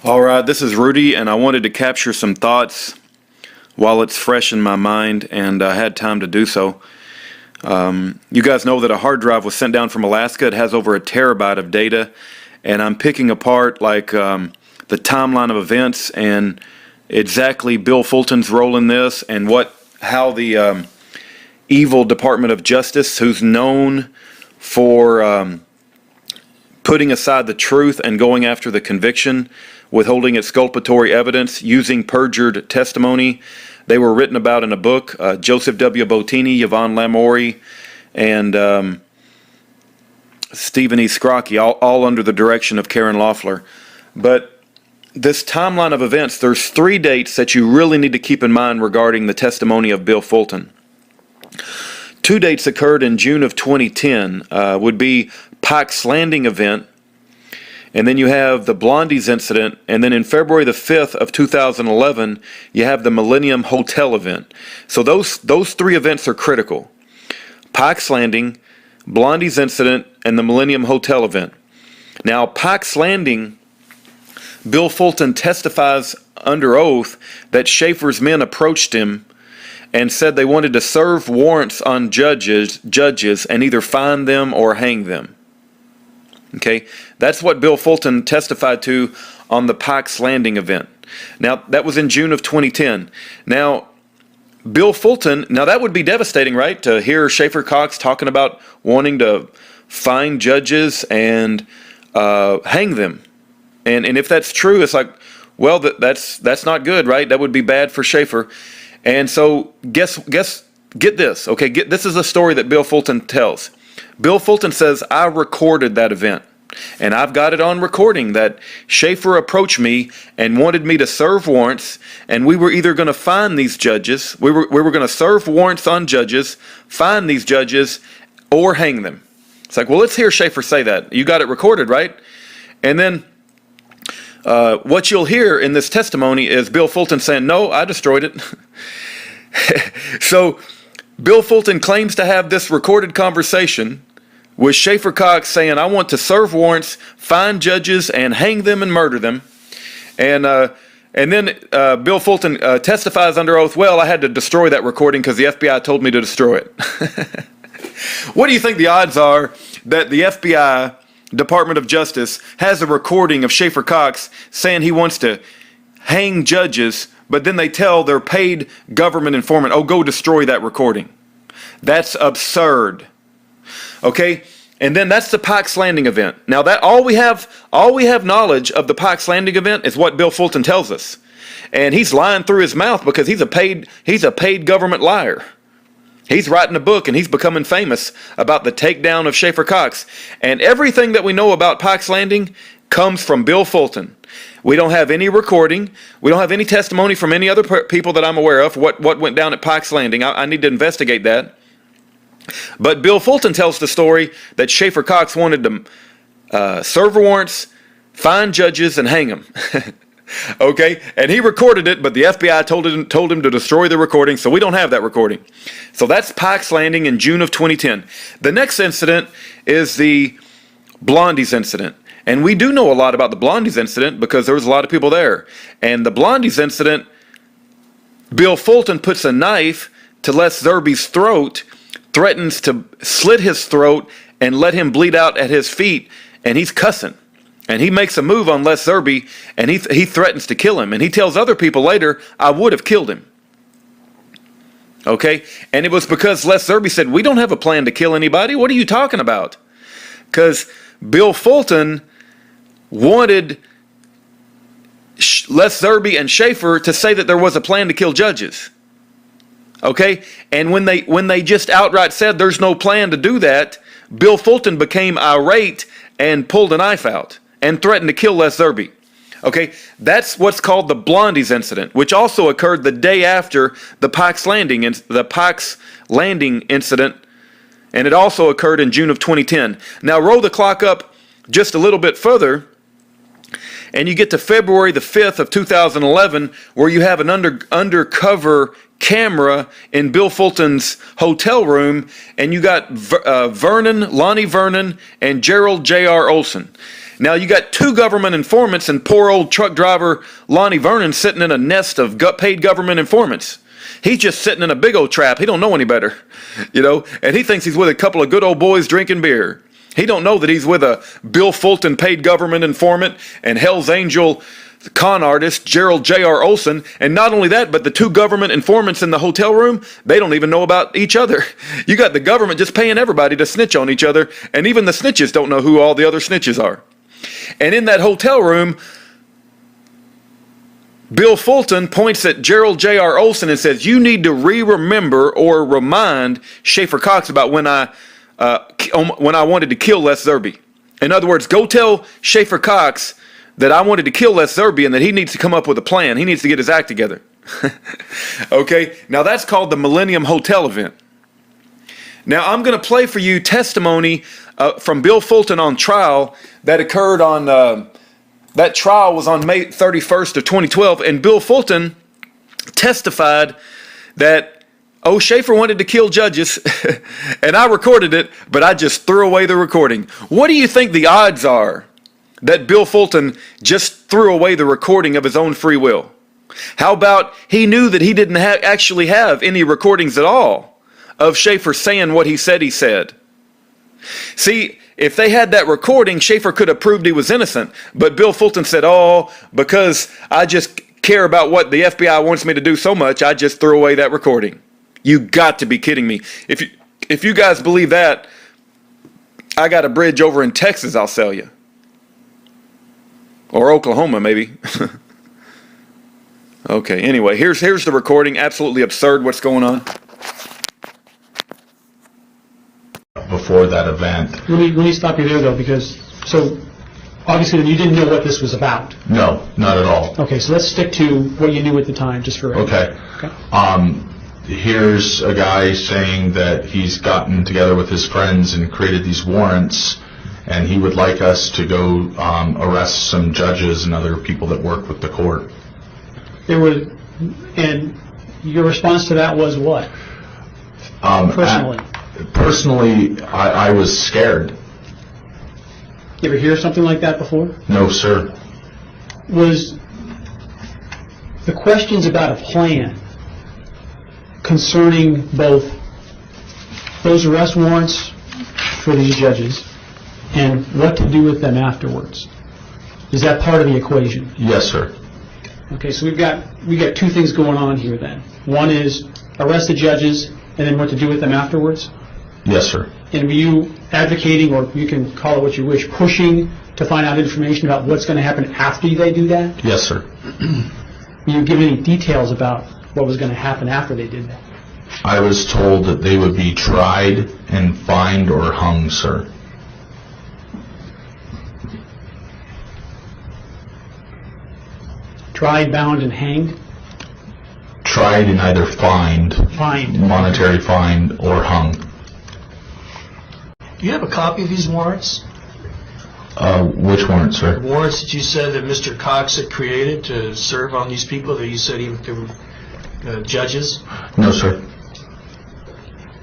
All right, this is Rudy, and I wanted to capture some thoughts while it's fresh in my mind, and I had time to do so. You guys know that a hard drive was sent down from Alaska. It has over a terabyte of data, and I'm picking apart the timeline of events and exactly Bill Fulton's role in this, and how the evil Department of Justice, who's known for putting aside the truth and going after the conviction, withholding exculpatory evidence, using perjured testimony. They were written about in a book. Joseph W. Bottini, Yvonne Lamoury, and Stephen E. Scrocky, all under the direction of Karen Loeffler. But this timeline of events, there's 3 dates that you really need to keep in mind regarding the testimony of Bill Fulton. 2 dates occurred in June of 2010, would be Pike's Landing event, and then you have the Blondies incident, and then in February the 5th of 2011, you have the Millenium Hotel event. So those 3 events are critical. Pike's Landing, Blondies incident, and the Millenium Hotel event. Now, Pike's Landing, Bill Fulton testifies under oath that Schaeffer's men approached him and said they wanted to serve warrants on judges and either fine them or hang them. Okay, that's what Bill Fulton testified to on the Pike's Landing event. Now, that was in June of 2010. Now, Bill Fulton, now that would be devastating, right? To hear Schaeffer Cox talking about wanting to fine judges and hang them. And if that's true, it's like, well, that's not good, right? That would be bad for Schaeffer. And so get this, okay? This is a story that Bill Fulton tells. Bill Fulton says, I recorded that event, and I've got it on recording that Schaeffer approached me and wanted me to serve warrants, and we were either going to fine these judges, we were going to serve warrants on judges, fine these judges, or hang them. It's like, well, let's hear Schaeffer say that. You got it recorded, right? And then what you'll hear in this testimony is Bill Fulton saying, no, I destroyed it. So Bill Fulton claims to have this recorded conversation with Schaeffer Cox saying, I want to serve warrants, fine judges, and hang them and murder them. And then Bill Fulton testifies under oath, well, I had to destroy that recording because the FBI told me to destroy it. What do you think the odds are that the FBI, Department of Justice, has a recording of Schaeffer Cox saying he wants to hang judges, but then they tell their paid government informant, oh, go destroy that recording? That's absurd. Okay? And then that's the Pike's Landing event. Now, that all we have knowledge of the Pike's Landing event is what Bill Fulton tells us. And he's lying through his mouth because he's a paid government liar. He's writing a book and he's becoming famous about the takedown of Schaeffer Cox. And everything that we know about Pike's Landing comes from Bill Fulton. We don't have any recording. We don't have any testimony from any other people that I'm aware of what went down at Pike's Landing. I need to investigate that. But Bill Fulton tells the story that Schaeffer Cox wanted to serve warrants, fine judges, and hang them. Okay, and he recorded it, but the FBI told him to destroy the recording, so we don't have that recording. So that's Pike's Landing in June of 2010. The next incident is the Blondies incident. And we do know a lot about the Blondies incident because there was a lot of people there. And the Blondies incident, Bill Fulton puts a knife to Les Zerby's throat, threatens to slit his throat and let him bleed out at his feet, and he's cussing. And he makes a move on Les Zerby, and he threatens to kill him. And he tells other people later, I would have killed him. Okay? And it was because Les Zerby said, we don't have a plan to kill anybody. What are you talking about? Because Bill Fulton wanted Les Zerby and Schaeffer to say that there was a plan to kill judges. Okay? And when they just outright said there's no plan to do that, Bill Fulton became irate and pulled a knife out and threatened to kill Les Zerby. Okay? That's what's called the Blondies incident, which also occurred the day after the Pike's Landing incident, and it also occurred in June of 2010. Now roll the clock up just a little bit further, and you get to February the 5th of 2011, where you have an undercover camera in Bill Fulton's hotel room, and you got Lonnie Vernon, and Gerald J.R. Olson. Now you got 2 government informants and poor old truck driver Lonnie Vernon sitting in a nest of paid government informants. He's just sitting in a big old trap. He don't know any better, and he thinks he's with a couple of good old boys drinking beer. He don't know that he's with a Bill Fulton paid government informant and Hell's Angel con artist Gerald J.R. Olson. And not only that, but the 2 government informants in the hotel room, they don't even know about each other. You got the government just paying everybody to snitch on each other, and even the snitches don't know who all the other snitches are. And in that hotel room, Bill Fulton points at Gerald J.R. Olson and says, you need to remember or remind Schaeffer Cox about when I wanted to kill Les Zerby. In other words, go tell Schaeffer Cox that I wanted to kill Les Zerby and that he needs to come up with a plan. He needs to get his act together. Okay, now that's called the Millenium Hotel event. Now I'm going to play for you testimony from Bill Fulton on trial that occurred on, that trial was on May 31st of 2012, and Bill Fulton testified that, Schaeffer wanted to kill judges, and I recorded it, but I just threw away the recording. What do you think the odds are that Bill Fulton just threw away the recording of his own free will? How about he knew that he didn't actually have any recordings at all of Schaeffer saying what he said he said? See, if they had that recording, Schaeffer could have proved he was innocent. But Bill Fulton said, because I just care about what the FBI wants me to do so much, I just threw away that recording. You got to be kidding me. If you guys believe that, I got a bridge over in Texas I'll sell you. Or Oklahoma, maybe. Okay, anyway, here's the recording. Absolutely absurd what's going on. Before that event. Let me stop you there, though, because, so, obviously you didn't know what this was about. No, not at all. Okay, so let's stick to what you knew at the time, just for... Okay. Here's a guy saying that he's gotten together with his friends and created these warrants, and he would like us to go arrest some judges and other people that work with the court. And your response to that was what? Personally? Personally, I was scared. You ever hear something like that before? No, sir. Was the questions about a plan concerning both those arrest warrants for these judges and what to do with them afterwards, is that part of the equation? Yes, sir. Okay, so we got 2 things going on here then. One is arrest the judges and then what to do with them afterwards? Yes, sir. And were you advocating, or you can call it what you wish, pushing to find out information about what's going to happen after they do that? Yes, sir. Were you giving any details about what was going to happen after they did that? I was told that they would be tried and fined or hung, sir. Tried, bound, and hanged? Tried and either fined, monetary fine, or hung. Do you have a copy of these warrants? Which warrant, sir? The warrants that you said that Mr. Cox had created to serve on these people that you said they were judges? No, sir.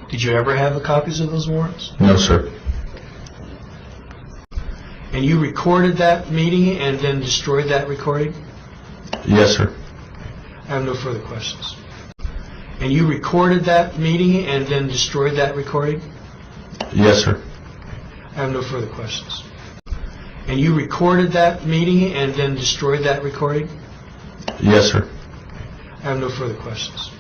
Did you ever have the copies of those warrants? No, sir. And you recorded that meeting and then destroyed that recording? Yes, sir. I have no further questions. And you recorded that meeting and then destroyed that recording? Yes, sir. I have no further questions. And you recorded that meeting and then destroyed that recording? Yes, sir. I have no further questions.